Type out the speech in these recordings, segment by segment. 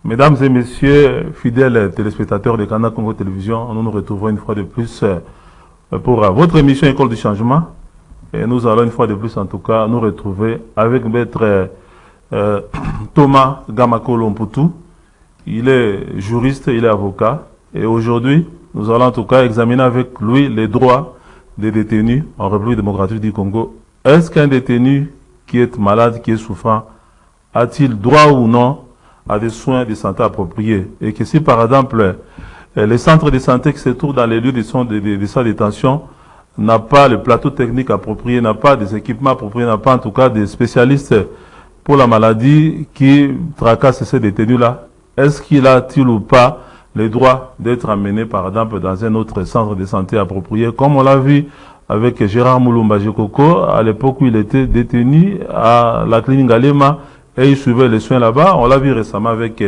Mesdames et messieurs, fidèles téléspectateurs de Canal Congo Télévision, nous nous retrouvons une fois de plus pour votre émission École du Changement. Et nous allons une fois de plus, en tout cas, nous retrouver avec maître Thomas Gamakolo Mputu. Il est juriste, il est avocat. Et aujourd'hui, nous allons en tout cas examiner avec lui les droits des détenus en République démocratique du Congo. Est-ce qu'un détenu qui est malade, qui est souffrant, a-t-il droit ou non à des soins de santé appropriés? Et que si par exemple les centres de santé qui se trouvent dans les lieux de sa détention n'a pas le plateau technique approprié, n'a pas des équipements appropriés, n'a pas en tout cas des spécialistes pour la maladie qui tracassent ces détenus-là, est-ce qu'il a-t-il ou pas le droit d'être amené par exemple dans un autre centre de santé approprié, comme on l'a vu avec Gérard Moulumba Jekoko à l'époque où il était détenu à la clinique Galema et il suivait les soins là-bas. On l'a vu récemment avec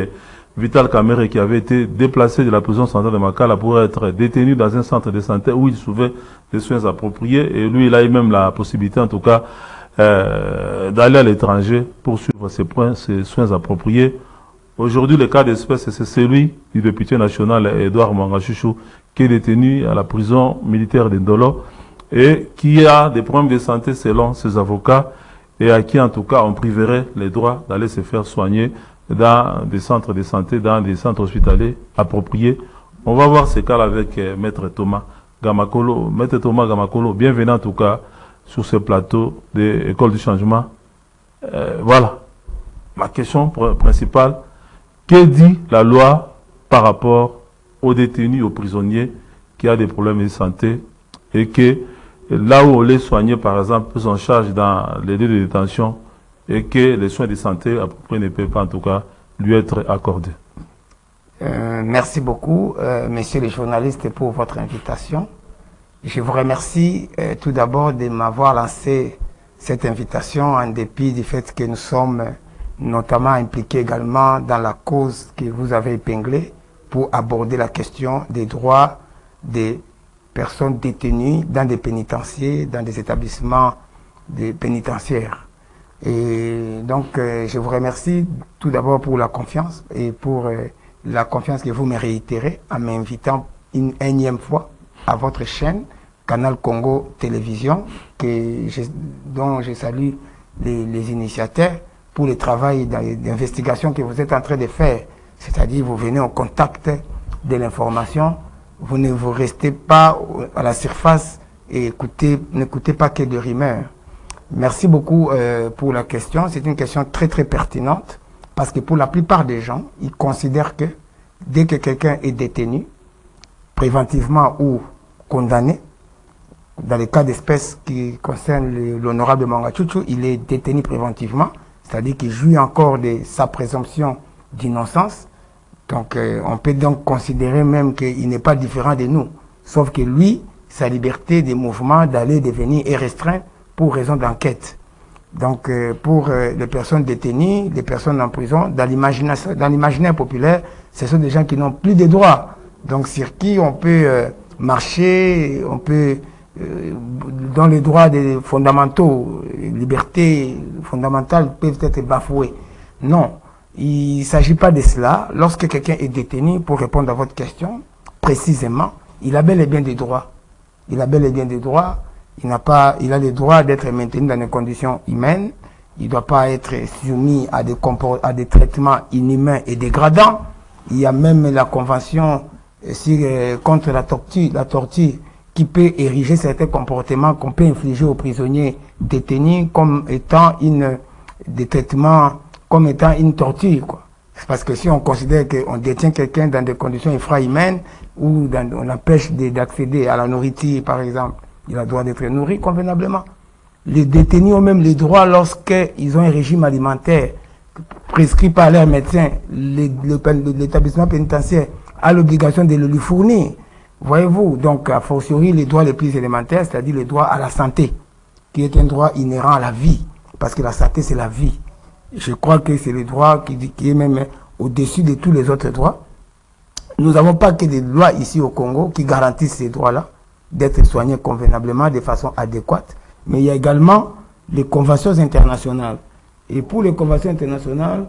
Vital Kamere qui avait été déplacé de la prison centrale de Makala pour être détenu dans un centre de santé où il suivait des soins appropriés. Et lui, il a eu même la possibilité, en tout cas, d'aller à l'étranger pour suivre ses soins appropriés. Aujourd'hui, le cas d'espèce, c'est celui du député national Edouard Mangachouchou qui est détenu à la prison militaire de Ndolo et qui a des problèmes de santé selon ses avocats, et à qui en tout cas on priverait les droits d'aller se faire soigner dans des centres de santé, dans des centres hospitaliers appropriés. On va voir ces cas-là avec Maître Thomas Gamakolo. Maître Thomas Gamakolo, bienvenue en tout cas sur ce plateau de l'École du Changement. Voilà, ma question principale, que dit la loi par rapport aux détenus, aux prisonniers qui ont des problèmes de santé et que là où on les soigne, par exemple, pris en charge dans les lieux de détention et que les soins de santé appropriés ne peuvent pas, en tout cas, lui être accordés. Merci beaucoup, messieurs les journalistes, pour votre invitation. Je vous remercie tout d'abord de m'avoir lancé cette invitation en dépit du fait que nous sommes notamment impliqués également dans la cause que vous avez épinglée pour aborder la question des droits des personnes détenues dans des pénitenciers, dans des établissements pénitentiaires. Et donc, je vous remercie tout d'abord pour la confiance et pour la confiance que vous me réitérez en m'invitant une énième fois à votre chaîne, Canal Congo Télévision, dont je salue les initiateurs pour le travail d'investigation que vous êtes en train de faire. C'est-à-dire, vous venez au contact de l'information. Vous ne vous restez pas à la surface et n'écoutez pas que de rumeurs. Merci beaucoup pour la question. C'est une question très très pertinente parce que pour la plupart des gens, ils considèrent que dès que quelqu'un est détenu, préventivement ou condamné, dans les cas d'espèce qui concernent l'honorable Mangachouchou, il est détenu préventivement, c'est-à-dire qu'il jouit encore de sa présomption d'innocence. Donc, on peut donc considérer même qu'il n'est pas différent de nous. Sauf que lui, sa liberté de mouvement, d'aller, de venir est restreinte pour raison d'enquête. Donc, pour les personnes détenues, les personnes en prison, dans l'imaginaire populaire, ce sont des gens qui n'ont plus de droits. Donc, sur qui on peut marcher, on peut, dans les droits fondamentaux, libertés fondamentales peuvent être bafouées. Non. Il ne s'agit pas de cela. Lorsque quelqu'un est détenu, pour répondre à votre question, précisément, il a bel et bien des droits. Il a bel et bien des droits. Il a le droit d'être maintenu dans des conditions humaines. Il ne doit pas être soumis à des traitements inhumains et dégradants. Il y a même la convention contre la torture qui peut ériger certains comportements qu'on peut infliger aux prisonniers détenus comme étant des traitements comme étant une torture, quoi. Parce que si on considère qu'on détient quelqu'un dans des conditions infrahumaines ou on l'empêche d'accéder à la nourriture, par exemple, il a le droit d'être nourri convenablement. Les détenus ont même le droit, lorsqu'ils ont un régime alimentaire prescrit par leur médecin, l'établissement pénitentiaire a l'obligation de le lui fournir. Voyez-vous, donc, a fortiori, les droits les plus élémentaires, c'est-à-dire le droit à la santé, qui est un droit inhérent à la vie, parce que la santé, c'est la vie. Je crois que c'est le droit qui est même au-dessus de tous les autres droits. Nous n'avons pas que des lois ici au Congo qui garantissent ces droits-là, d'être soignés convenablement, de façon adéquate. Mais il y a également les conventions internationales. Et pour les conventions internationales,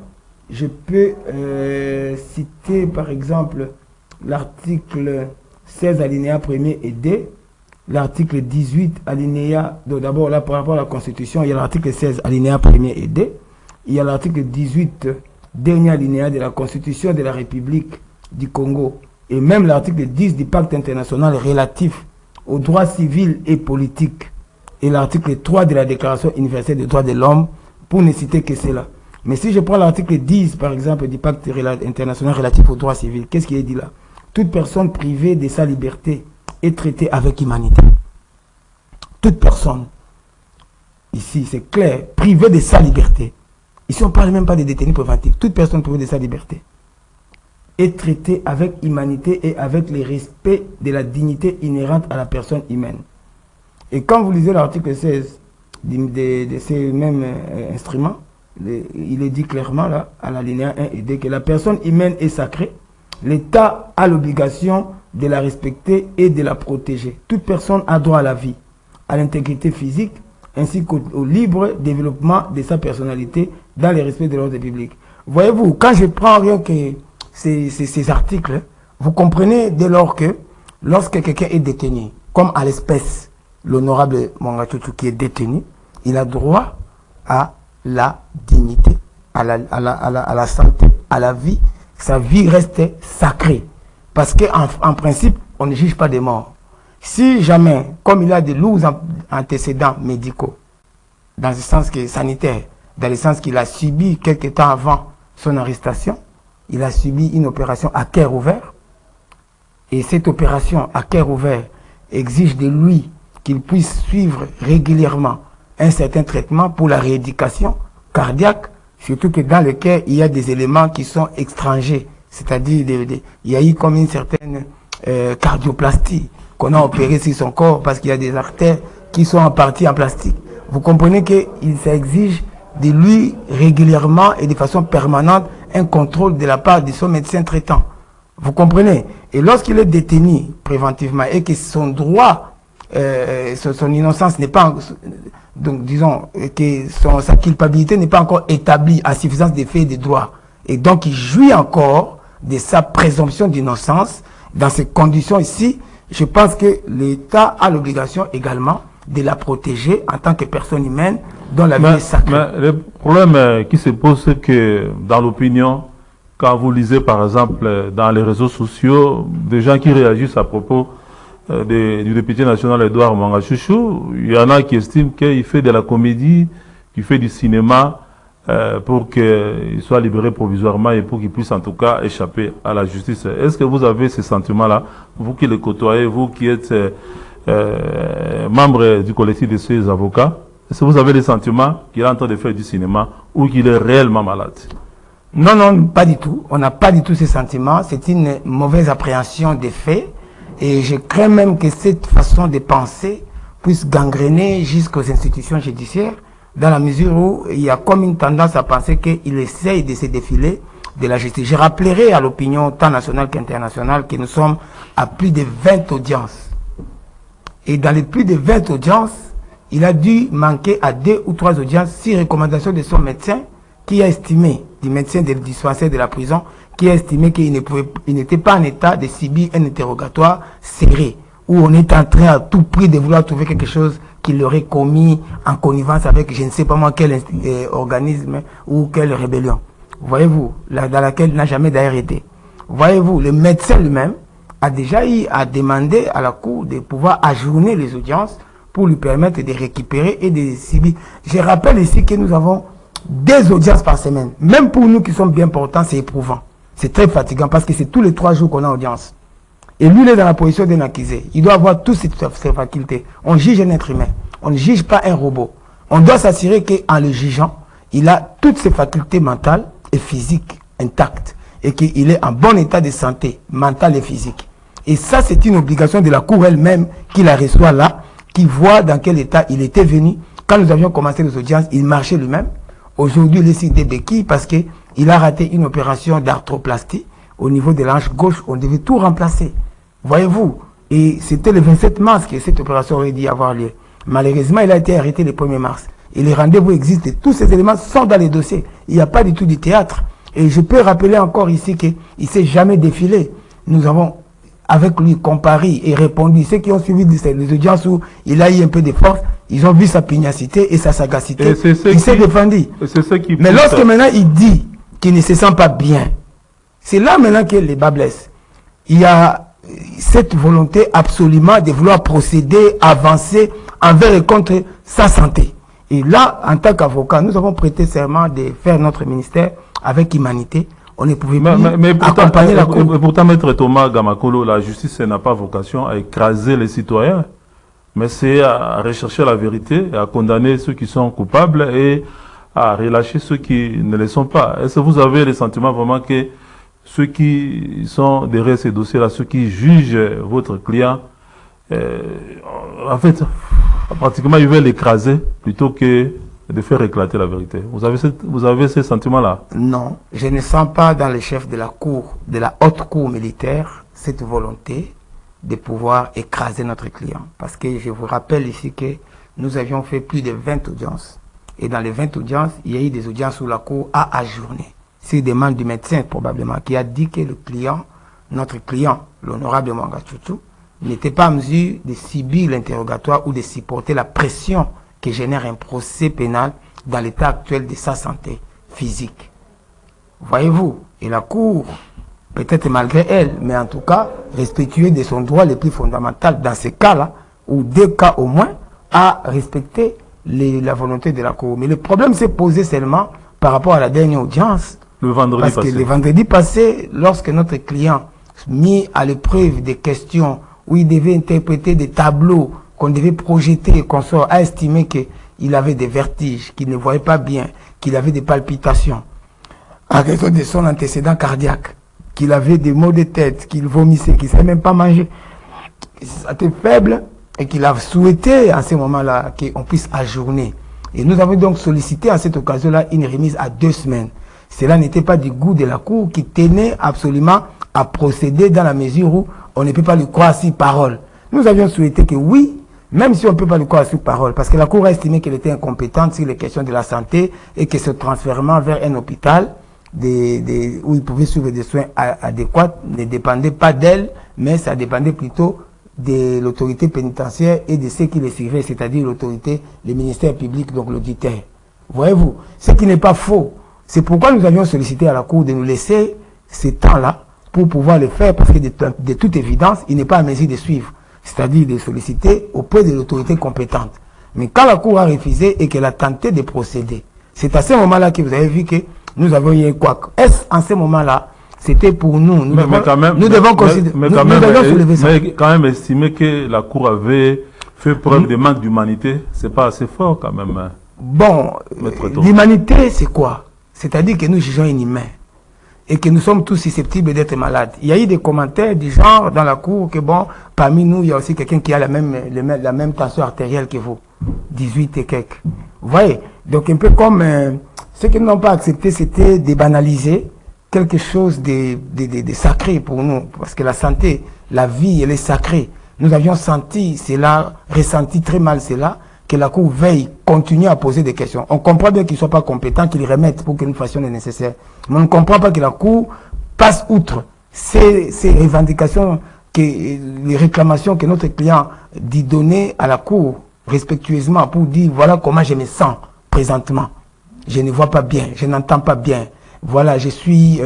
je peux citer par exemple l'article 16 alinéa 1er et 2, l'article 18 alinéa, d'abord là par rapport à la Constitution, il y a l'article 16 alinéa 1er et 2, il y a l'article 18 dernier alinéa de la Constitution de la République du Congo, et même l'article 10 du pacte international relatif aux droits civils et politiques, et l'article 3 de la Déclaration universelle des droits de l'homme, pour ne citer que cela. Mais si je prends l'article 10, par exemple, du pacte international relatif aux droits civils, qu'est-ce qui est dit là? Toute personne privée de sa liberté est traitée avec humanité. Toute personne, ici c'est clair, privée de sa liberté. Ici on ne parle même pas de détenus préventifs. Toute personne privée de sa liberté est traitée avec humanité et avec le respect de la dignité inhérente à la personne humaine. Et quand vous lisez l'article 16 de ces mêmes instruments, il est dit clairement là, à l'alinéa 1 et 2, que la personne humaine est sacrée. L'État a l'obligation de la respecter et de la protéger. Toute personne a droit à la vie, à l'intégrité physique, ainsi qu'au libre développement de sa personnalité dans le respect de l'ordre public. Voyez-vous, quand je prends rien que ces articles, vous comprenez dès lors que lorsque quelqu'un est détenu, comme à l'espèce l'honorable Mongatutu qui est détenu, il a droit à la dignité, à la santé, à la vie. Sa vie reste sacrée. Parce qu'en principe, on ne juge pas des morts. Si jamais, comme il a de lourds antécédents médicaux, dans le sens que sanitaire, dans le sens qu'il a subi quelque temps avant son arrestation, il a subi une opération à cœur ouvert. Et cette opération à cœur ouvert exige de lui qu'il puisse suivre régulièrement un certain traitement pour la rééducation cardiaque, surtout que dans le cœur, il y a des éléments qui sont étrangers. C'est-à-dire, il y a eu comme une certaine cardioplastie qu'on a opérée sur son corps parce qu'il y a des artères qui sont en partie en plastique. Vous comprenez que ça exige de lui régulièrement et de façon permanente un contrôle de la part de son médecin traitant. Vous comprenez? Et lorsqu'il est détenu préventivement et que son droit, son innocence n'est pas, donc disons que sa culpabilité n'est pas encore établie à suffisance des faits et des droits, et donc il jouit encore de sa présomption d'innocence, dans ces conditions ici, je pense que l'État a l'obligation également de la protéger en tant que personne humaine dont la vie est sacrée. Mais le problème qui se pose, c'est que dans l'opinion, quand vous lisez par exemple dans les réseaux sociaux, des gens qui réagissent à propos du député national Edouard Mongachouchou, il y en a qui estiment qu'il fait de la comédie, qu'il fait du cinéma pour qu'il soit libéré provisoirement et pour qu'il puisse en tout cas échapper à la justice. Est-ce que vous avez ce sentiment-là, vous qui le côtoyez, vous qui êtes membre du collectif de ces avocats, est-ce que vous avez le sentiment qu'il est en train de faire du cinéma ou qu'il est réellement malade? Non, non, pas du tout. On n'a pas du tout ce sentiment. C'est une mauvaise appréhension des faits. Et je crains même que cette façon de penser puisse gangréner jusqu'aux institutions judiciaires, dans la mesure où il y a comme une tendance à penser qu'il essaye de se défiler de la justice. Je rappellerai à l'opinion tant nationale qu'internationale que nous sommes à plus de 20 audiences. Et dans les plus de 20 audiences, il a dû manquer à 2 ou 3 audiences sur recommandation de son médecin, qui a estimé, du médecin du dispensaire de la prison, qui a estimé qu'il n'était pas en état de subir un interrogatoire serré, où on est en train à tout prix de vouloir trouver quelque chose qu'il aurait commis en connivence avec je ne sais pas moi quel organisme ou quelle rébellion. Voyez-vous, dans laquelle il n'a jamais d'ailleurs été. Voyez-vous, le médecin lui-même a déjà eu à demander à la Cour de pouvoir ajourner les audiences pour lui permettre de récupérer et de subir. Je rappelle ici que nous avons 2 audiences par semaine. Même pour nous qui sommes bien portants, c'est éprouvant. C'est très fatigant parce que c'est tous les 3 jours qu'on a audience. Et lui, il est dans la position d'un accusé. Il doit avoir toutes ses facultés. On juge un être humain. On ne juge pas un robot. On doit s'assurer qu'en le jugeant, il a toutes ses facultés mentales et physiques intactes. Et qu'il est en bon état de santé mentale et physique. Et ça, c'est une obligation de la Cour elle-même qui la reçoit là, qui voit dans quel état il était venu. Quand nous avions commencé les audiences, il marchait lui-même. Aujourd'hui, il est sur des béquilles parce qu'il a raté une opération d'arthroplastie au niveau de l'hanche gauche. On devait tout remplacer. Voyez-vous, et c'était le 27 mars que cette opération aurait dû avoir lieu. Malheureusement, il a été arrêté le 1er mars. Et les rendez-vous existent et tous ces éléments sont dans les dossiers. Il n'y a pas du tout du théâtre. Et je peux rappeler encore ici qu'il ne s'est jamais défilé. Nous avons, avec lui, comparé et répondu. Ceux qui ont suivi les audiences où il a eu un peu de force, ils ont vu sa pugnacité et sa sagacité. Il s'est défendu. Mais lorsque maintenant il dit qu'il ne se sent pas bien, c'est là maintenant que les bas blessent. Il y a cette volonté absolument de vouloir procéder, avancer envers et contre sa santé. Et là, en tant qu'avocat, nous avons prêté serment de faire notre ministère avec humanité. On ne pouvait plus accompagner la Cour. Pourtant, Maître Thomas Gamakolo, la justice n'a pas vocation à écraser les citoyens, mais c'est à rechercher la vérité, à condamner ceux qui sont coupables et à relâcher ceux qui ne le sont pas. Est-ce que vous avez le sentiment vraiment que ceux qui sont derrière ces dossiers-là, ceux qui jugent votre client, en fait, pratiquement, ils veulent l'écraser plutôt que de faire éclater la vérité. Vous avez ce sentiment-là? Non, je ne sens pas dans les chefs de la cour, de la haute cour militaire, cette volonté de pouvoir écraser notre client. Parce que je vous rappelle ici que nous avions fait plus de 20 audiences. Et dans les 20 audiences, il y a eu des audiences où la cour a ajourné. C'est demande du médecin probablement qui a dit que le client, notre client, l'honorable Mwanga Tchoutou, n'était pas en mesure de subir l'interrogatoire ou de supporter la pression que génère un procès pénal dans l'état actuel de sa santé physique. Voyez-vous, et la Cour, peut-être malgré elle, mais en tout cas, respectueux de son droit le plus fondamental dans ces cas-là, ou 2 cas au moins, à respecter la volonté de la Cour. Mais le problème s'est posé seulement par rapport à la dernière audience. Le vendredi parce passé. Que le vendredi passé, lorsque notre client, mis à l'épreuve des questions où il devait interpréter des tableaux qu'on devait projeter et qu'on a estimé qu'il avait des vertiges, qu'il ne voyait pas bien, qu'il avait des palpitations, à raison de son antécédent cardiaque, qu'il avait des maux de tête, qu'il vomissait, qu'il ne savait même pas manger, qu'il était faible et qu'il a souhaité à ce moment-là qu'on puisse ajourner. Et nous avons donc sollicité à cette occasion-là une remise à 2 semaines. Cela n'était pas du goût de la Cour qui tenait absolument à procéder dans la mesure où on ne peut pas lui croire sur parole. Nous avions souhaité que oui, même si on ne peut pas lui croire sur parole, parce que la Cour a estimé qu'elle était incompétente sur les questions de la santé et que ce transfèrement vers un hôpital où il pouvait suivre des soins adéquats ne dépendait pas d'elle, mais ça dépendait plutôt de l'autorité pénitentiaire et de ceux qui les suivaient, c'est-à-dire l'autorité, le ministère public, donc l'auditeur. Voyez-vous, ce qui n'est pas faux. C'est pourquoi nous avions sollicité à la Cour de nous laisser ces temps-là pour pouvoir le faire, parce que de toute évidence, il n'est pas à mesure de suivre, c'est-à-dire de solliciter auprès de l'autorité compétente. Mais quand la Cour a refusé et qu'elle a tenté de procéder, c'est à ce moment-là que vous avez vu que nous avons eu un couac. Est-ce en ce moment-là, c'était pour nous? Nous devons quand même estimer que la Cour avait fait preuve de manque d'humanité, c'est pas assez fort quand même. Hein. Bon, l'humanité, c'est quoi? C'est-à-dire que nous jugeons inhumains et que nous sommes tous susceptibles d'être malades. Il y a eu des commentaires du genre dans la Cour que bon, parmi nous, il y a aussi quelqu'un qui a la même tension artérielle que vous, 18 et quelques. Vous voyez? Donc un peu comme ce qu'ils n'ont pas accepté, c'était de banaliser quelque chose de sacré pour nous, parce que la santé, la vie, elle est sacrée. Nous avions senti cela, ressenti très mal cela, que la Cour veille, continue à poser des questions. On comprend bien qu'ils ne soient pas compétents, qu'ils remettent pour que nous fassions le nécessaire. Mais on ne comprend pas que la Cour passe outre ces revendications, les réclamations que notre client dit donner à la Cour respectueusement pour dire voilà comment je me sens présentement. Je ne vois pas bien, je n'entends pas bien. Voilà, je suis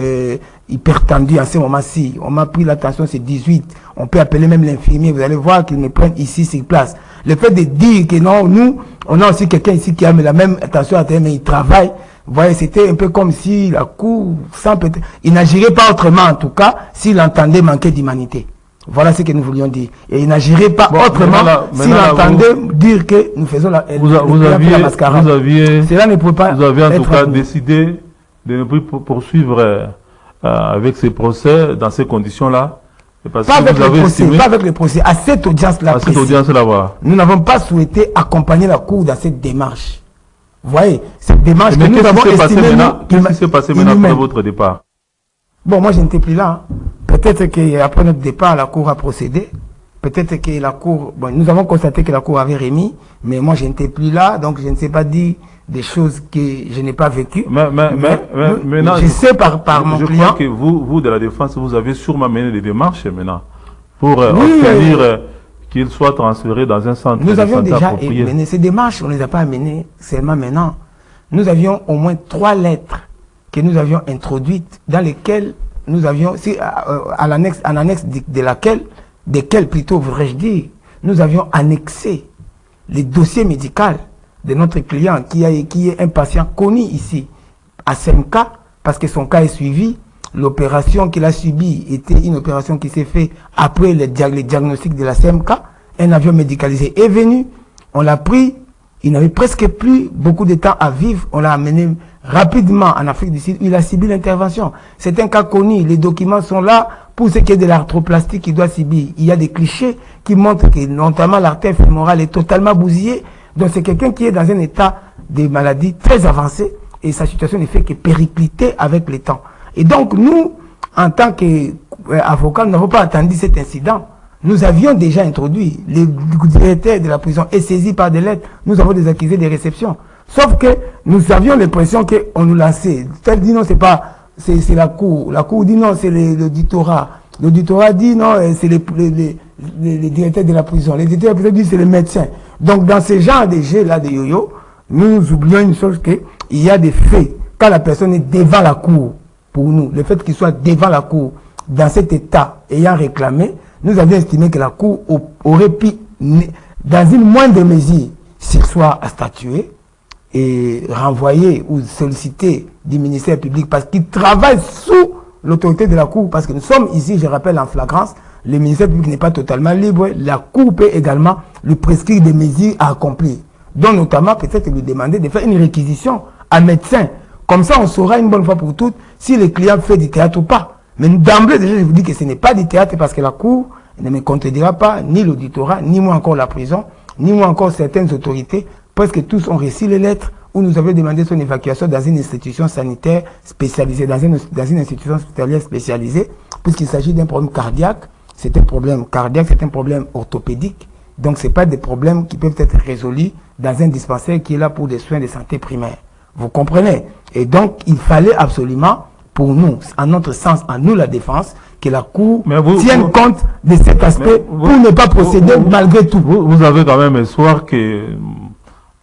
hyper tendu en ce moment-ci. On m'a pris l'attention, c'est 18. On peut appeler même l'infirmier. Vous allez voir qu'il me prenne ici sur place. Le fait de dire que non, nous, on a aussi quelqu'un ici qui a la même attention à terre, mais il travaille. Vous voyez, c'était un peu comme si la Cour, sans peut-être, il n'agirait pas autrement en tout cas, s'il entendait manquer d'humanité. Voilà ce que nous voulions dire. Et il n'agirait pas autrement s'il entendait dire que nous faisons la mascarade. Cela ne pouvait pas. Vous avez en tout cas décidé de ne plus poursuivre avec ces procès dans ces conditions-là. Pas avec le procès, à cette audience-là. Voilà. Nous n'avons pas souhaité accompagner la Cour dans cette démarche. Vous voyez, cette démarche que nous avons estimée. Qu'est-ce qui s'est passé maintenant après votre départ? Bon, moi je n'étais plus là. Peut-être qu'après notre départ, la Cour a procédé. peut-être que la Cour, bon, nous avons constaté que la Cour avait remis, mais moi je n'étais plus là, donc je ne sais pas dire des choses que je n'ai pas vécues. Mais maintenant, je sais par mon client. Je crois que vous de la défense, vous avez sûrement mené des démarches maintenant pour oui, obtenir qu'il soit transféré dans un centre nous de avions santé déjà approprié. mené ces démarches, on ne les a pas menées seulement maintenant. Nous avions au moins 3 lettres que nous avions introduites dans lesquelles nous avions, en annexe desquelles plutôt voudrais-je dire, nous avions annexé les dossiers médicaux de notre client qui est un patient connu ici à SEMK parce que son cas est suivi. L'opération qu'il a subie était une opération qui s'est faite après les diagnostics de la CMK. Un avion médicalisé est venu, on l'a pris, il n'avait presque plus beaucoup de temps à vivre, on l'a amené rapidement en Afrique du Sud, il a subi l'intervention. C'est un cas connu, les documents sont là pour ce qui est de l'arthroplastie qu'il doit subir. Il y a des clichés qui montrent que notamment l'artère fémorale est totalement bousillée, donc c'est quelqu'un qui est dans un état de maladie très avancé et sa situation ne fait que péricliter avec le temps. Et donc, nous, en tant qu'avocats, nous n'avons pas attendu cet incident. Nous avions déjà introduit, le directeur de la prison est saisi par des lettres, nous avons des accusés de réception. Sauf que nous avions l'impression qu'on nous lançait. Tel dit non, c'est pas, c'est la cour. La cour dit non, c'est l'auditorat. L'auditorat dit non, c'est les directeurs de la prison. Les directeurs de la prison disent c'est les médecins. Donc, dans ce genre de jeux-là de yo-yo, nous oublions une chose qu'il y a des faits. Quand la personne est devant la cour, pour nous, le fait qu'il soit devant la cour, dans cet état, ayant réclamé, nous avions estimé que la cour aurait pu, dans une moindre mesure, s'asseoir à statuer et renvoyer ou solliciter du ministère public parce qu'il travaille sous l'autorité de la cour, parce que nous sommes ici, je rappelle, en flagrance, le ministère public n'est pas totalement libre, la cour peut également lui prescrire des mesures à accomplir, dont notamment peut-être lui demander de faire une réquisition à médecin. Comme ça, on saura une bonne fois pour toutes si le client fait du théâtre ou pas. Mais d'emblée, déjà, je vous dis que ce n'est pas du théâtre parce que la Cour ne me contredira pas, ni l'auditorat, ni moi encore la prison, ni moi encore certaines autorités. Presque tous ont reçu les lettres où nous avions demandé son évacuation dans une institution sanitaire spécialisée, dans une institution hospitalière spécialisée, puisqu'il s'agit d'un problème cardiaque. C'est un problème cardiaque, c'est un problème orthopédique. Donc, ce n'est pas des problèmes qui peuvent être résolus dans un dispensaire qui est là pour des soins de santé primaire. Vous comprenez? Et donc, il fallait absolument, pour nous, en notre sens, en nous la défense, que la Cour tienne compte de cet aspect pour ne pas procéder malgré tout. Vous avez quand même espoir que,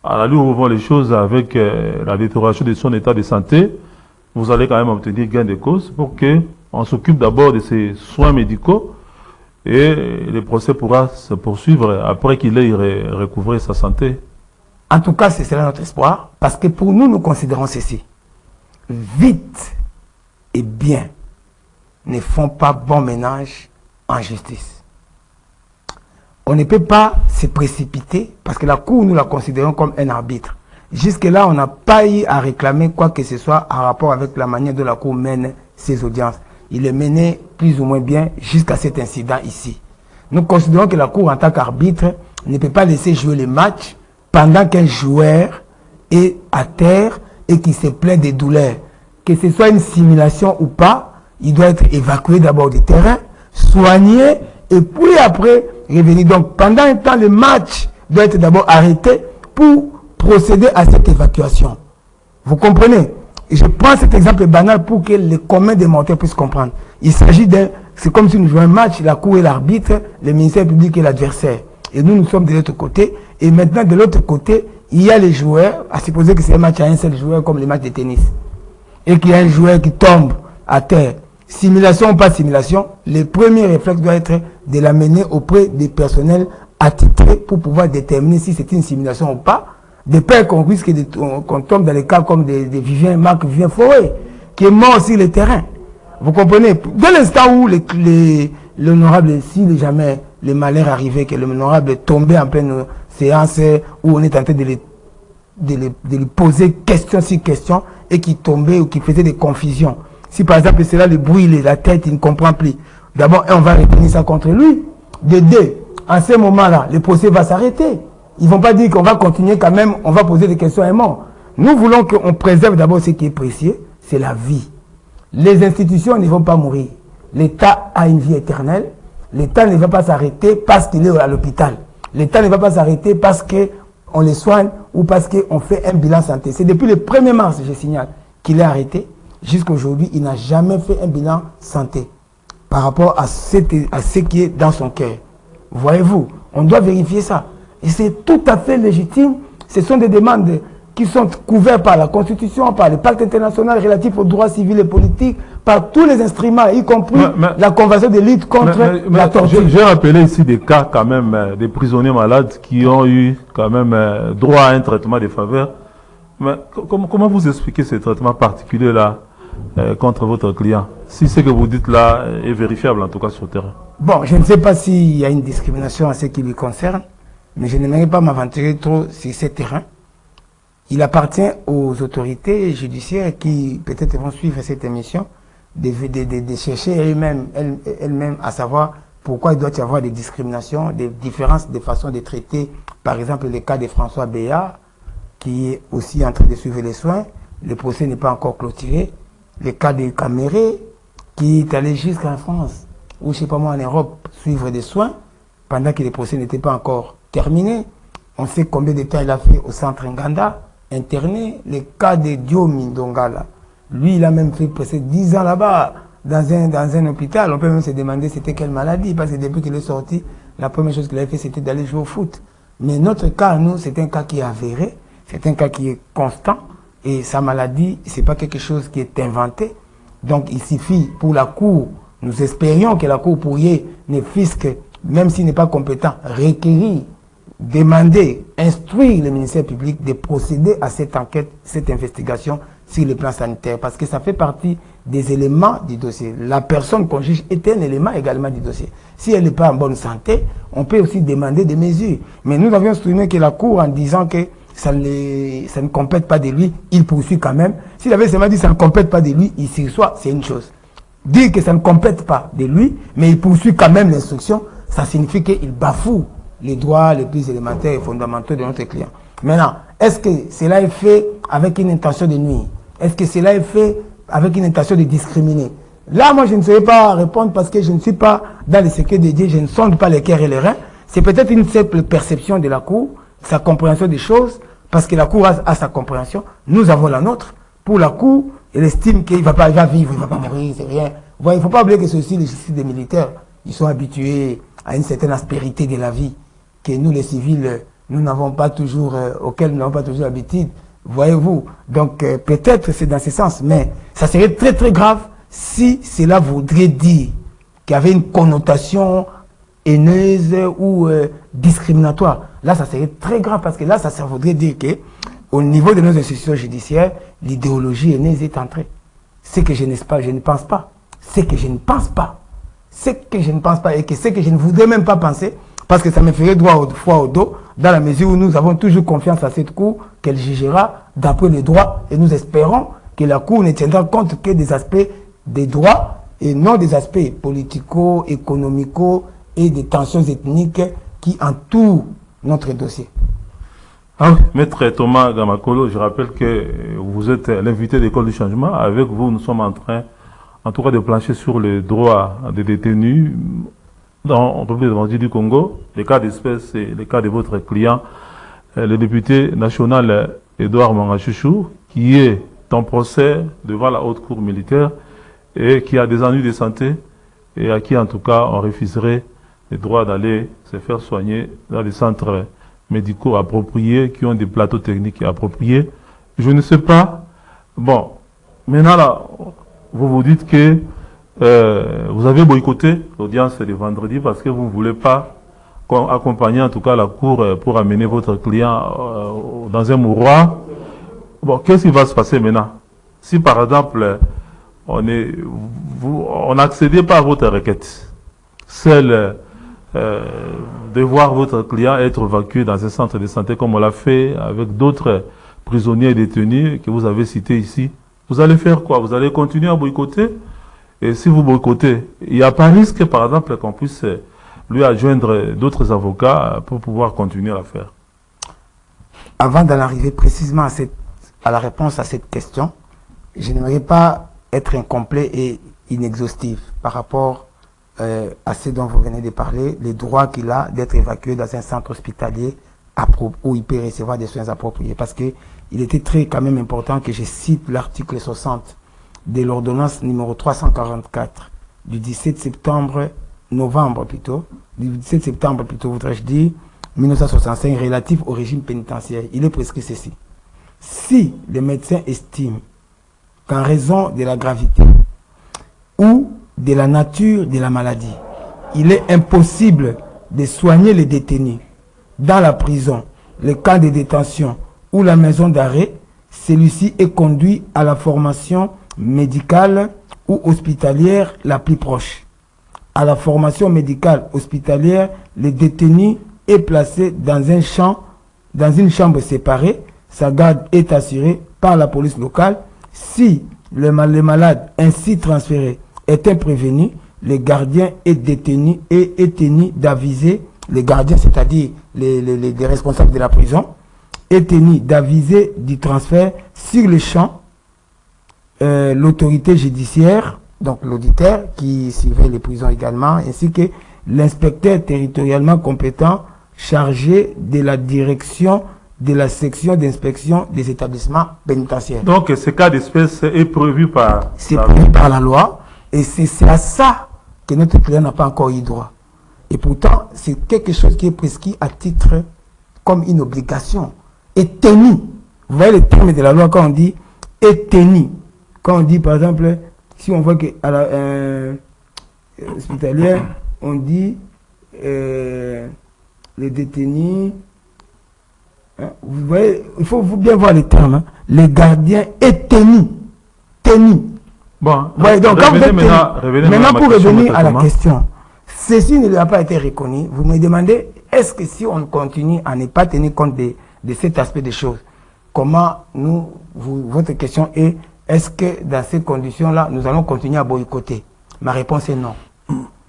à la lueur où vont les choses avec la détérioration de son état de santé, vous allez quand même obtenir gain de cause pour qu'on s'occupe d'abord de ces soins médicaux et le procès pourra se poursuivre après qu'il ait recouvré sa santé. En tout cas, c'est cela notre espoir, parce que pour nous, nous considérons ceci. Vite et bien ne font pas bon ménage en justice. On ne peut pas se précipiter, parce que la Cour, nous la considérons comme un arbitre. Jusque-là, on n'a pas eu à réclamer quoi que ce soit en rapport avec la manière dont la Cour mène ses audiences. Il est mené plus ou moins bien jusqu'à cet incident ici. Nous considérons que la Cour, en tant qu'arbitre, ne peut pas laisser jouer les matchs pendant qu'un joueur est à terre et qui se plaint des douleurs. Que ce soit une simulation ou pas, il doit être évacué d'abord du terrain, soigné, et puis après revenir. Donc pendant un temps, le match doit être d'abord arrêté pour procéder à cette évacuation. Vous comprenez? Et je prends cet exemple banal pour que les communs des mortels puissent comprendre. Il s'agit c'est comme si nous jouons un match, la Cour est l'arbitre, le ministère public est l'adversaire. Et nous sommes de l'autre côté. Et maintenant, de l'autre côté, il y a les joueurs, à supposer que c'est un match à un seul joueur comme les matchs de tennis. Et qu'il y a un joueur qui tombe à terre. Simulation ou pas simulation, le premier réflexe doit être de l'amener auprès des personnels attitrés pour pouvoir déterminer si c'est une simulation ou pas. De peur qu'on risque qu'on tombe dans les cas comme des Marc Vivien Forêt, qui est mort sur le terrain. Vous comprenez? Dès l'instant où l'honorable, si jamais le malheur arrivait, que l'honorable est tombé en pleine séance où on est en train de lui poser question sur question et qui tombait ou qui faisait des confusions. Si par exemple c'est là le bruit, la tête, il ne comprend plus. D'abord, on va retenir ça contre lui. De deux, en ce moment-là, le procès va s'arrêter. Ils ne vont pas dire qu'on va continuer quand même, on va poser des questions à un mort. Nous voulons qu'on préserve d'abord ce qui est précieux, c'est la vie. Les institutions ne vont pas mourir. L'État a une vie éternelle l'État ne va pas s'arrêter parce qu'il est à l'hôpital. L'État ne va pas s'arrêter parce qu'on les soigne ou parce qu'on fait un bilan santé. C'est depuis le 1er mars, je signale, qu'il est arrêté. Jusqu'à aujourd'hui, il n'a jamais fait un bilan santé par rapport à ce qui est dans son cœur. Voyez-vous, on doit vérifier ça. Et c'est tout à fait légitime. Ce sont des demandes qui sont couvertes par la Constitution, par le pacte international relatif aux droits civils et politiques, par tous les instruments, y compris la Convention de lutte contre la torture. J'ai rappelé ici des cas quand même, des prisonniers malades qui ont eu quand même droit à un traitement de faveur. Mais comment vous expliquez ce traitement particulier-là contre votre client, si ce que vous dites là est vérifiable en tout cas sur le terrain? Bon, je ne sais pas s'il y a une discrimination à ce qui lui concerne, mais je n'aimerais pas m'aventurer trop sur ce terrain. Il appartient aux autorités judiciaires qui peut-être vont suivre cette émission de chercher elles-mêmes à savoir pourquoi il doit y avoir des discriminations, des différences de façon de traiter, par exemple le cas de François Béat, qui est aussi en train de suivre les soins. Le procès n'est pas encore clôturé. Le cas de Caméré, qui est allé jusqu'en France, ou je sais pas moi en Europe, suivre des soins, pendant que le procès n'était pas encore terminé. On sait combien de temps il a fait au centre Nganda, interné. Le cas de Diomi Ndongala, lui il a même fait presque 10 ans là-bas, dans un hôpital. On peut même se demander c'était quelle maladie, parce que depuis qu'il est sorti, la première chose qu'il a fait c'était d'aller jouer au foot. Mais notre cas, nous, c'est un cas qui est avéré, c'est un cas qui est constant, et sa maladie, c'est pas quelque chose qui est inventé. Donc il suffit pour la Cour, nous espérions que la Cour pourrait, ne fût-ce que, même s'il n'est pas compétent, requérir, demander, instruire le ministère public de procéder à cette enquête, cette investigation sur le plan sanitaire, parce que ça fait partie des éléments du dossier. La personne qu'on juge est un élément également du dossier. Si elle n'est pas en bonne santé, on peut aussi demander des mesures. Mais nous avions estimé que la Cour, en disant que ça ne compète pas de lui, il poursuit quand même. S'il avait seulement dit que ça ne compète pas de lui, il s'y soit, c'est une chose. Dire que ça ne compète pas de lui, mais il poursuit quand même l'instruction, ça signifie qu'il bafoue les droits les plus élémentaires et fondamentaux de notre client. Maintenant, est-ce que cela est fait avec une intention de nuire? Est-ce que cela est fait avec une intention de discriminer? Là, moi, je ne saurais pas répondre parce que je ne suis pas dans le secret de Dieu, je ne sonde pas les cœurs et les reins. C'est peut-être une simple perception de la Cour, sa compréhension des choses, parce que la Cour a sa compréhension, nous avons la nôtre. Pour la Cour, elle estime qu'il va vivre, il ne va pas mourir, c'est rien. Il ne faut pas oublier que c'est aussi le justice des militaires. Ils sont habitués à une certaine aspérité de la vie, que nous, les civils, nous n'avons pas toujours, auxquels nous n'avons pas toujours l'habitude. Voyez-vous. Donc, peut-être c'est dans ce sens, mais ça serait très très grave si cela voudrait dire qu'il y avait une connotation haineuse ou discriminatoire. Là, ça serait très grave parce que là, ça voudrait dire que au niveau de nos institutions judiciaires, l'idéologie haineuse est entrée. Ce que je ne pense pas. Ce que je ne pense pas. Ce que je ne pense pas et que ce que je ne voudrais même pas penser, parce que ça me ferait droit au dos, dans la mesure où nous avons toujours confiance à cette Cour, qu'elle jugera d'après les droits, et nous espérons que la Cour ne tiendra compte que des aspects des droits et non des aspects politico, économico et des tensions ethniques qui entourent notre dossier. Ah, Maître Thomas Gamakolo, je rappelle que vous êtes l'invité de l'École du Changement. Avec vous, nous sommes en train, en tout cas, de plancher sur les droits des détenus dans la République démocratique du Congo. Les cas d'espèce et les cas de votre client, le député national Edouard Mangachouchou, qui est en procès devant la haute cour militaire et qui a des ennuis de santé et à qui, en tout cas, on refuserait le droit d'aller se faire soigner dans des centres médicaux appropriés, qui ont des plateaux techniques appropriés. Je ne sais pas. Bon, maintenant, là, vous vous dites que vous avez boycotté l'audience de vendredi parce que vous ne voulez pas accompagner en tout cas la Cour pour amener votre client dans un mouroir. Bon, qu'est-ce qui va se passer maintenant? Si par exemple, on n'accédait pas à votre requête, celle de voir votre client être évacué dans un centre de santé comme on l'a fait avec d'autres prisonniers détenus que vous avez cités ici, vous allez faire quoi? Vous allez continuer à boycotter? Et si vous boycottez, il n'y a pas risque, par exemple, qu'on puisse lui adjoindre d'autres avocats pour pouvoir continuer l'affaire? Avant d'en arriver précisément à la réponse à cette question, je n'aimerais pas être incomplet et inexhaustif par rapport à ce dont vous venez de parler, les droits qu'il a d'être évacué dans un centre hospitalier où il peut recevoir des soins appropriés. Parce qu'il était quand même important que je cite l'article 60 de l'ordonnance numéro 344 du 17 septembre, voudrais-je dire, 1965, relatif au régime pénitentiaire. Il est prescrit ceci. Si les médecins estiment qu'en raison de la gravité ou de la nature de la maladie, il est impossible de soigner les détenus dans la prison, le camp de détention ou la maison d'arrêt, celui-ci est conduit à la formation médicale ou hospitalière la plus proche. À la formation médicale hospitalière, le détenu est placé dans une chambre séparée. Sa garde est assurée par la police locale. Si le malade ainsi transféré est imprévenu, le gardien est détenu et est tenu d'aviser, les gardiens, c'est-à-dire les responsables de la prison, est tenu d'aviser du transfert sur le champ l'autorité judiciaire, donc l'auditeur qui surveille les prisons également, ainsi que l'inspecteur territorialement compétent chargé de la direction de la section d'inspection des établissements pénitentiaires. Donc ce cas d'espèce est prévu par... C'est prévu par la loi, et c'est à ça que notre client n'a pas encore eu droit. Et pourtant, c'est quelque chose qui est prescrit à titre comme une obligation. Est tenu. Vous voyez le terme de la loi quand on dit est tenu. Quand on dit par exemple, si on voit qu'à la hospitalière, on dit les détenus, hein, vous voyez, il faut bien voir les termes. Hein. Les gardiens est tenu. Tenu. Bon, ouais, donc quand vous êtes maintenant pour revenir à la question, ceci ne lui a pas été reconnu. Vous me demandez, est-ce que si on continue à ne pas tenir compte de cet aspect des choses, comment votre question est, est-ce que dans ces conditions-là, nous allons continuer à boycotter? Ma réponse est non.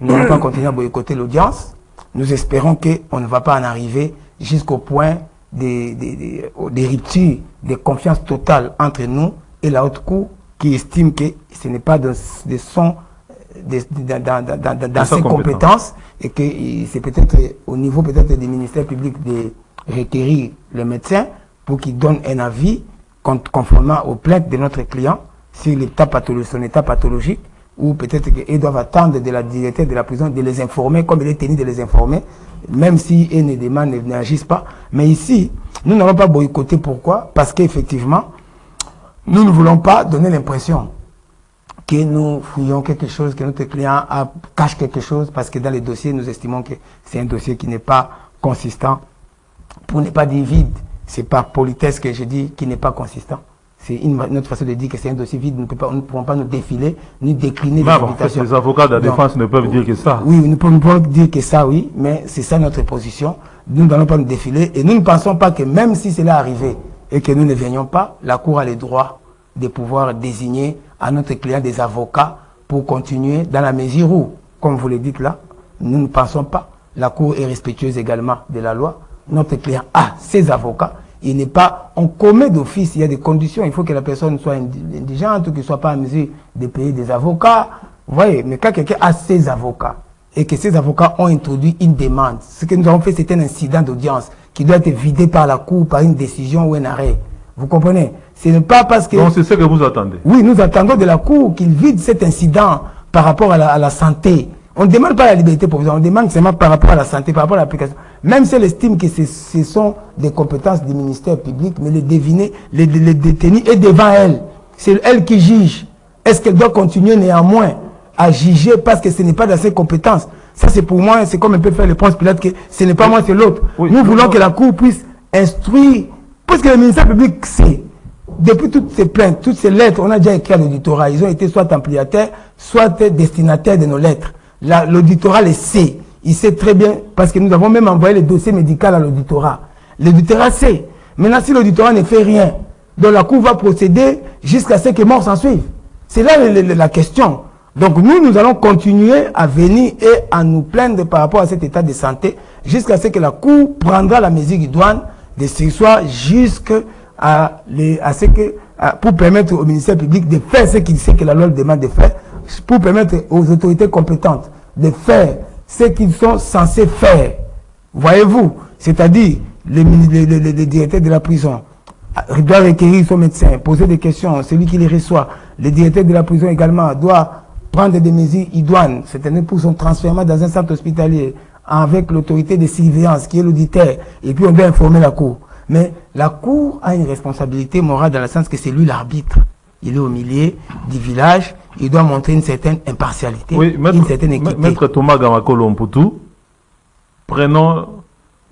Nous n'allons pas continuer à boycotter l'audience. Nous espérons qu'on ne va pas en arriver jusqu'au point des ruptures, de confiance totale entre nous et la haute cour qui estime que ce n'est pas dans ses compétences et que c'est peut-être au niveau peut-être du ministère public de requérir le médecin pour qu'il donne un avis conformément aux plaintes de notre client sur son état pathologique, ou peut-être qu'ils doivent attendre de la directeur de la prison de les informer, comme il est tenu de les informer, même si ils n'agissent pas. Mais ici, nous n'allons pas boycotter. Pourquoi? Parce qu'effectivement, nous ne voulons pas donner l'impression que nous fouillons quelque chose, que notre client cache quelque chose, parce que dans les dossiers, nous estimons que c'est un dossier qui n'est pas consistant, pour ne pas dire vide. C'est par politesse que je dis qu'il n'est pas consistant. C'est notre façon de dire que c'est un dossier vide. Nous ne pouvons pas nous défiler, ni décliner les invitations. Les avocats de la défense ne peuvent dire que ça. Oui, nous pouvons dire que ça, oui, mais c'est ça notre position. Nous n'allons pas nous défiler et nous ne pensons pas que même si cela arrivait et que nous ne venions pas, la Cour a le droit de pouvoir désigner à notre client des avocats pour continuer dans la mesure où, comme vous le dites là, nous ne pensons pas. La Cour est respectueuse également de la loi. Notre client a ses avocats. Il n'est pas, on commet d'office, il y a des conditions, il faut que la personne soit indigente ou qu'il ne soit pas en mesure de payer des avocats. Vous voyez, mais quand quelqu'un a ses avocats et que ces avocats ont introduit une demande, ce que nous avons fait, c'est un incident d'audience qui doit être vidé par la Cour, par une décision ou un arrêt. Vous comprenez? Ce n'est pas parce que... Donc c'est ce que vous attendez? Oui, nous attendons de la Cour qu'il vide cet incident par rapport à la santé. On ne demande pas la liberté provisoire, on demande seulement par rapport à la santé, par rapport à l'application. Même si elle estime que ce sont des compétences du ministère public, mais les détenus est devant elle. C'est elle qui juge. Est-ce qu'elle doit continuer néanmoins à juger parce que ce n'est pas dans ses compétences? Ça, c'est pour moi, c'est comme un peu faire le Ponce Pilate, que ce n'est pas moi, c'est l'autre. Oui, nous voulons que la Cour puisse instruire, parce que le ministère public sait. Depuis toutes ces plaintes, toutes ces lettres, on a déjà écrit à l'auditorat. Ils ont été soit ampliataires, soit destinataires de nos lettres. L'auditorat le sait. Il sait très bien, parce que nous avons même envoyé le dossier médical à l'auditorat. L'auditorat sait. Maintenant, si l'auditorat ne fait rien, donc la Cour va procéder jusqu'à ce que mort s'en suive. C'est là la question. Donc nous allons continuer à venir et à nous plaindre par rapport à cet état de santé jusqu'à ce que la Cour prendra la mesure idoine de ce soit jusqu'à ce que, pour permettre au ministère public de faire ce qu'il sait que la loi demande de faire, pour permettre aux autorités compétentes de faire ce qu'ils sont censés faire. Voyez-vous, c'est-à-dire les directeurs de la prison doit requérir son médecin, poser des questions, celui qui les reçoit. Le directeur de la prison également doit prendre des mesures idoines, c'est-à-dire pour son transfert dans un centre hospitalier, avec l'autorité de surveillance qui est l'auditeur, et puis on doit informer la Cour. Mais la Cour a une responsabilité morale dans le sens que c'est lui l'arbitre. Il est au milieu du village, il doit montrer une certaine impartialité, oui, une certaine équité. Maître Thomas Gamakolo Mputu, prenons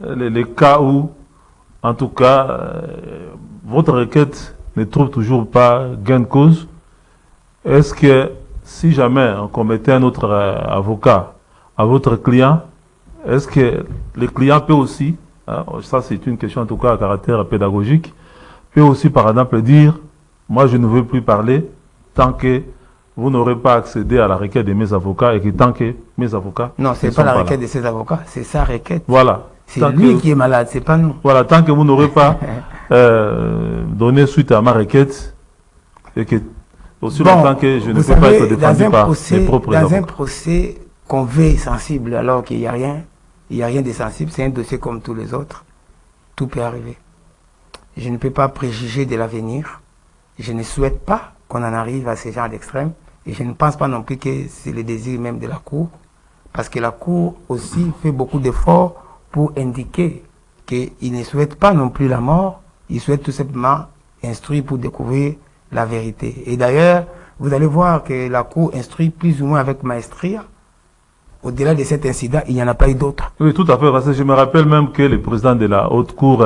les cas où, en tout cas, votre requête ne trouve toujours pas gain de cause. Est-ce que si jamais on commettait un autre avocat à votre client, est-ce que le client peut aussi, hein, ça c'est une question en tout cas à caractère pédagogique, peut aussi par exemple dire, moi je ne veux plus parler tant que vous n'aurez pas accédé à la requête de mes avocats et que tant que mes avocats... Non, ce n'est pas la requête de ses avocats, c'est sa requête. Voilà. C'est lui qui est malade, c'est pas nous. Voilà, tant que vous n'aurez pas donné suite à ma requête et que aussi longtemps que je ne peux pas être défendu par mes propres avocats. Dans un procès qu'on veut sensible alors qu'il n'y a rien, il n'y a rien de sensible, c'est un dossier comme tous les autres, tout peut arriver. Je ne peux pas préjuger de l'avenir, je ne souhaite pas qu'on en arrive à ce genre d'extrême, et je ne pense pas non plus que c'est le désir même de la Cour, parce que la Cour aussi fait beaucoup d'efforts pour indiquer qu'il ne souhaite pas non plus la mort, il souhaite tout simplement instruire pour découvrir la vérité. Et d'ailleurs, vous allez voir que la Cour instruit plus ou moins avec maestria. Au-delà de cet incident, il n'y en a pas eu d'autres. Oui, tout à fait, parce que je me rappelle même que le président de la Haute Cour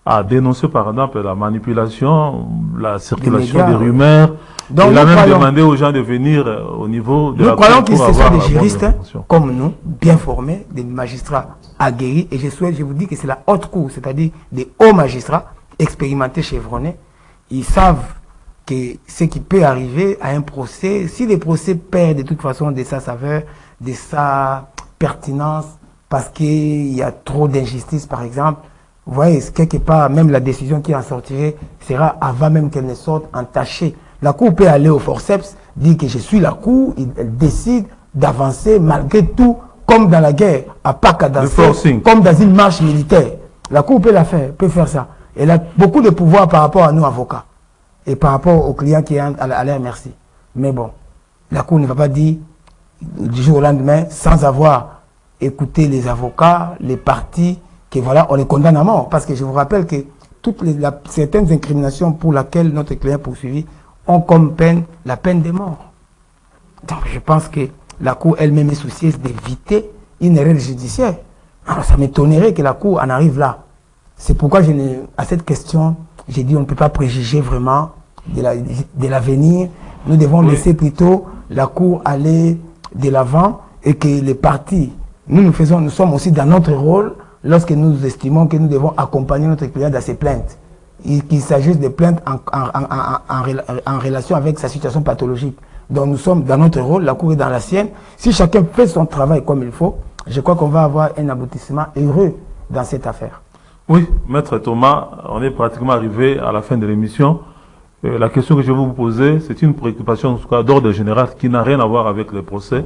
a dénoncé par exemple la manipulation, la circulation des rumeurs. Donc, il a même demandé aux gens de venir au niveau de la Cour. Nous croyons que ce sont des juristes comme nous, bien formés, des magistrats aguerris, et je vous dis que c'est la Haute Cour, c'est-à-dire des hauts magistrats expérimentés, chevronnés. Ils savent que ce qui peut arriver à un procès, si les procès perdent de toute façon de sa saveur, de sa pertinence, parce qu'il y a trop d'injustice par exemple, vous voyez, quelque part, même la décision qui en sortirait sera avant même qu'elle ne sorte entachée. La Cour peut aller au forceps, dire que je suis la Cour, elle décide d'avancer malgré tout, comme dans la guerre, à pas cadencer, comme dans une marche militaire. La Cour peut la faire, peut faire ça. Elle a beaucoup de pouvoir par rapport à nous, avocats, et par rapport aux clients qui ont à leur merci. Mais bon, la Cour ne va pas dire du jour au lendemain, sans avoir écouté les avocats, les partis, que voilà, on les condamne à mort. Parce que je vous rappelle que certaines incriminations pour lesquelles notre client est poursuivi ont comme peine la peine de mort. Donc je pense que la Cour elle-même est soucieuse d'éviter une erreur judiciaire. Alors ça m'étonnerait que la Cour en arrive là. C'est pourquoi à cette question, j'ai dit on ne peut pas préjuger vraiment de l'avenir. Nous devons laisser plutôt la Cour aller de l'avant et que les partis, nous sommes aussi dans notre rôle lorsque nous estimons que nous devons accompagner notre client dans ses plaintes. Qu'il s'agisse de plaintes en relation avec sa situation pathologique. Donc nous sommes dans notre rôle, la Cour est dans la sienne. Si chacun fait son travail comme il faut, je crois qu'on va avoir un aboutissement heureux dans cette affaire. Oui, Maître Thomas, on est pratiquement arrivé à la fin de l'émission. La question que je vais vous poser, c'est une préoccupation d'ordre général qui n'a rien à voir avec le procès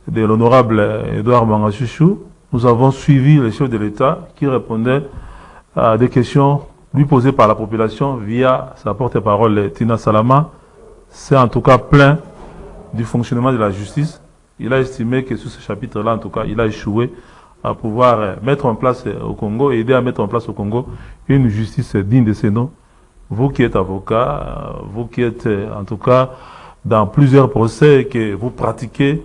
de l'honorable Edouard Mangachouchou. Nous avons suivi le chef de l'État qui répondait à des questions lui posées par la population via sa porte-parole Tina Salama. C'est en tout cas plein du fonctionnement de la justice. Il a estimé que sur ce chapitre-là, en tout cas, il a échoué à pouvoir mettre en place au Congo, aider à mettre en place au Congo une justice digne de ce nom. Vous qui êtes avocat, vous qui êtes en tout cas dans plusieurs procès et que vous pratiquez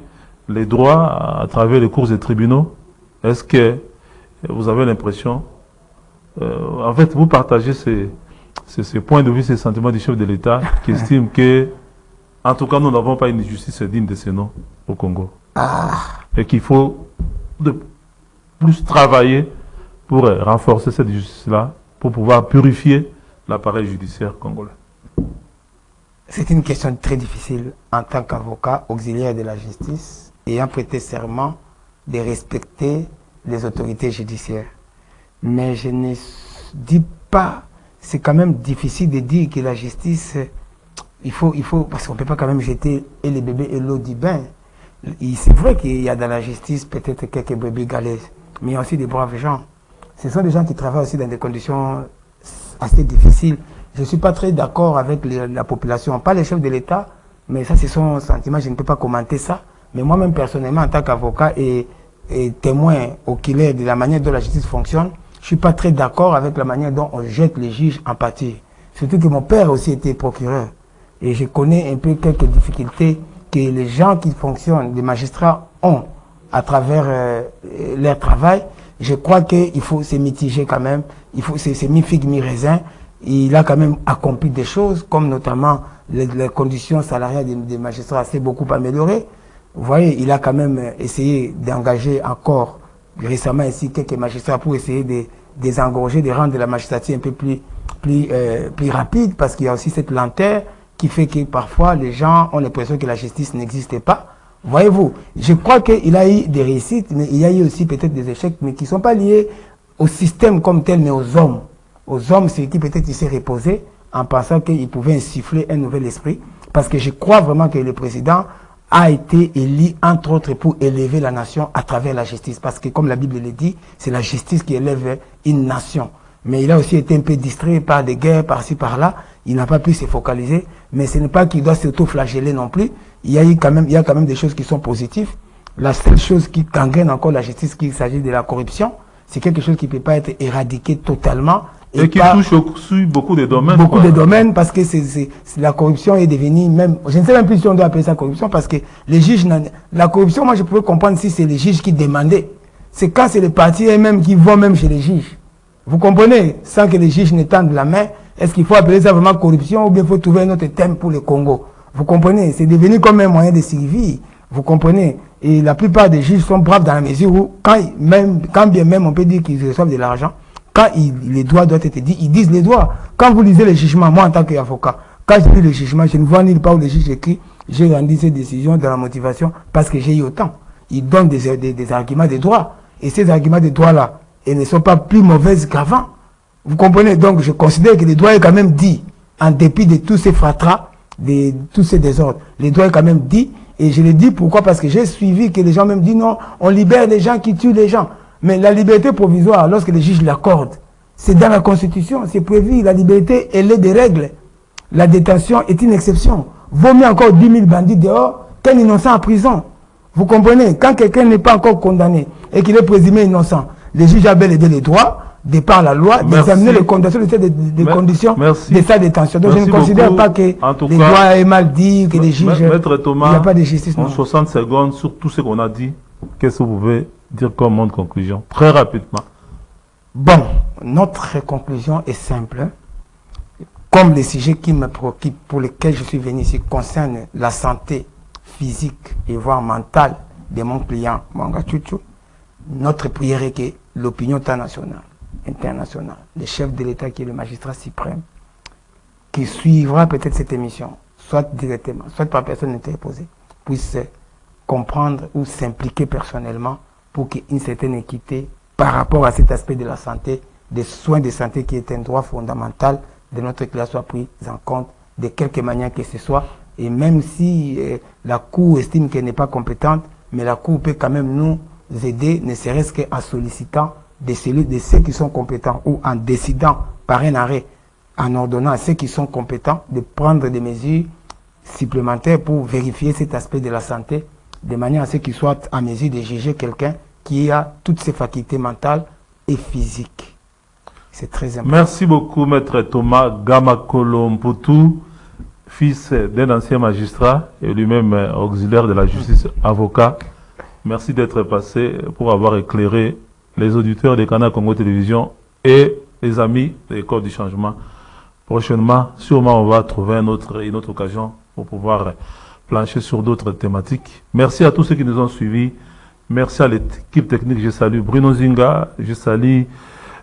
les droits à travers les cours des tribunaux, est-ce que vous avez l'impression, en fait, vous partagez ces points de vue, ces sentiments du chef de l'État qui estime que, en tout cas, nous n'avons pas une justice digne de ce nom au Congo. Et qu'il faut de plus travailler pour renforcer cette justice-là, pour pouvoir purifier l'appareil judiciaire congolais. C'est une question très difficile en tant qu'avocat auxiliaire de la justice, ayant prêté serment de respecter les autorités judiciaires. Mais je ne dis pas, c'est quand même difficile de dire que la justice, il faut parce qu'on ne peut pas quand même jeter et les bébés et l'eau du bain. C'est vrai qu'il y a dans la justice peut-être quelques brebis galaises, mais il y a aussi des braves gens. Ce sont des gens qui travaillent aussi dans des conditions assez difficiles. Je ne suis pas très d'accord avec la population, pas les chefs de l'État, mais ça c'est son sentiment, je ne peux pas commenter ça. Mais moi-même personnellement, en tant qu'avocat et témoin oculaire de la manière dont la justice fonctionne, je ne suis pas très d'accord avec la manière dont on jette les juges en pâture. Surtout que mon père aussi était procureur. Et je connais un peu quelques difficultés que les gens qui fonctionnent, les magistrats ont à travers leur travail. Je crois qu'il faut se mitiger quand même. Il faut c'est mi-figue, mi-raisin. Il a quand même accompli des choses, comme notamment les conditions salariales des magistrats s'est beaucoup améliorées. Vous voyez, il a quand même essayé d'engager encore récemment ici quelques magistrats pour essayer de désengorger, de rendre la magistrature un peu plus rapide, parce qu'il y a aussi cette lenteur qui fait que parfois les gens ont l'impression que la justice n'existe pas. Voyez-vous, je crois qu'il a eu des réussites, mais il y a eu aussi peut-être des échecs, mais qui ne sont pas liés au système comme tel, mais aux hommes. Aux hommes, c'est qui peut-être il s'est reposé en pensant qu'il pouvait insuffler un nouvel esprit, parce que je crois vraiment que le président a été élu, entre autres, pour élever la nation à travers la justice. Parce que, comme la Bible le dit, c'est la justice qui élève une nation. Mais il a aussi été un peu distrait par des guerres par-ci, par-là. Il n'a pas pu se focaliser. Mais ce n'est pas qu'il doit s'auto-flageller non plus. Il y a quand même des choses qui sont positives. La seule chose qui gangrène encore la justice, qu'il s'agit de la corruption, c'est quelque chose qui ne peut pas être éradiqué totalement. Et qui touche aussi beaucoup de domaines. Beaucoup de domaines, parce que la corruption est devenue même... Je ne sais même plus si on doit appeler ça corruption, parce que les juges... La corruption, moi, je pouvais comprendre si c'est les juges qui demandaient. C'est quand c'est les partis eux-mêmes qui vont même chez les juges. Vous comprenez? Sans que les juges ne tendent la main, est-ce qu'il faut appeler ça vraiment corruption ou bien il faut trouver un autre thème pour le Congo? Vous comprenez? C'est devenu comme un moyen de survie. Vous comprenez? Et la plupart des juges sont braves dans la mesure où, quand bien même on peut dire qu'ils reçoivent de l'argent, quand les droits doivent être dits, ils disent les droits. Quand vous lisez les jugements, moi en tant qu'avocat, quand je lis le jugement, je ne vois nulle part où le juge écrit j'ai rendu ces décisions dans la motivation parce que j'ai eu autant. Ils donnent des arguments de droit. Et ces arguments de droit-là, ils ne sont pas plus mauvaises qu'avant. Vous comprenez? Donc je considère que les droits est quand même dit, en dépit de tous ces fratras, de tous ces désordres. Les droits est quand même dit. Et je le dis pourquoi? Parce que j'ai suivi que les gens même disent non, on libère les gens qui tuent les gens. Mais la liberté provisoire, lorsque les juges l'accordent, c'est dans la Constitution, c'est prévu. La liberté, elle est des règles. La détention est une exception. Vaut mieux encore 10 000 bandits dehors qu'un innocent en prison. Vous comprenez? Quand quelqu'un n'est pas encore condamné et qu'il est présumé innocent, les juges ont bel et bien les droits, de par la loi, d'examiner les conditions de sa détention. Donc je ne considère pas que les droits est mal dit, que les juges... Maître Thomas, il n'y a pas de justice. En 60 secondes, sur tout ce qu'on a dit, qu'est-ce que vous pouvez dire comme mot de conclusion, très rapidement? Bon, notre conclusion est simple. Comme les sujets qui me préoccupent, pour lesquels je suis venu ici, concernent la santé physique et voire mentale de mon client, Mwanga Chuchu, notre prière est que l'opinion nationale, internationale, le chef de l'État qui est le magistrat suprême, qui suivra peut-être cette émission, soit directement, soit par personne interposée, puisse comprendre ou s'impliquer personnellement pour qu'il y ait une certaine équité par rapport à cet aspect de la santé, des soins de santé qui est un droit fondamental de notre classe soit pris en compte de quelque manière que ce soit. Et même si la Cour estime qu'elle n'est pas compétente, mais la Cour peut quand même nous aider, ne serait-ce qu'en sollicitant de ceux qui sont compétents ou en décidant par un arrêt, en ordonnant à ceux qui sont compétents de prendre des mesures supplémentaires pour vérifier cet aspect de la santé, de manière à ce qu'ils soient en mesure de juger quelqu'un qui a toutes ses facultés mentales et physiques. C'est très important. Merci beaucoup, Maître Thomas Gamakolo Mputu, fils d'un ancien magistrat et lui-même auxiliaire de la justice, avocat. Merci d'être passé pour avoir éclairé les auditeurs des canaux Congo Télévision et les amis de l'École du Changement. Prochainement, sûrement, on va trouver une autre occasion pour pouvoir plancher sur d'autres thématiques. Merci à tous ceux qui nous ont suivis. Merci à l'équipe technique. Je salue Bruno Zinga, je salue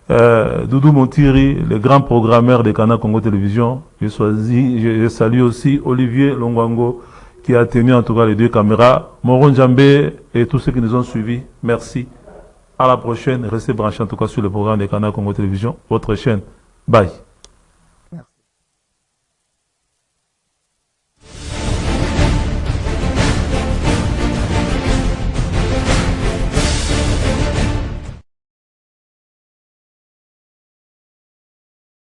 Doudou Montiri, le grand programmeur des canaux Congo Télévision. Je salue aussi Olivier Longwango, qui a tenu en tout cas les deux caméras. Moron Djambé et tous ceux qui nous ont suivis. Merci. À la prochaine. Restez branchés en tout cas sur le programme des canaux Congo Télévision, votre chaîne. Bye.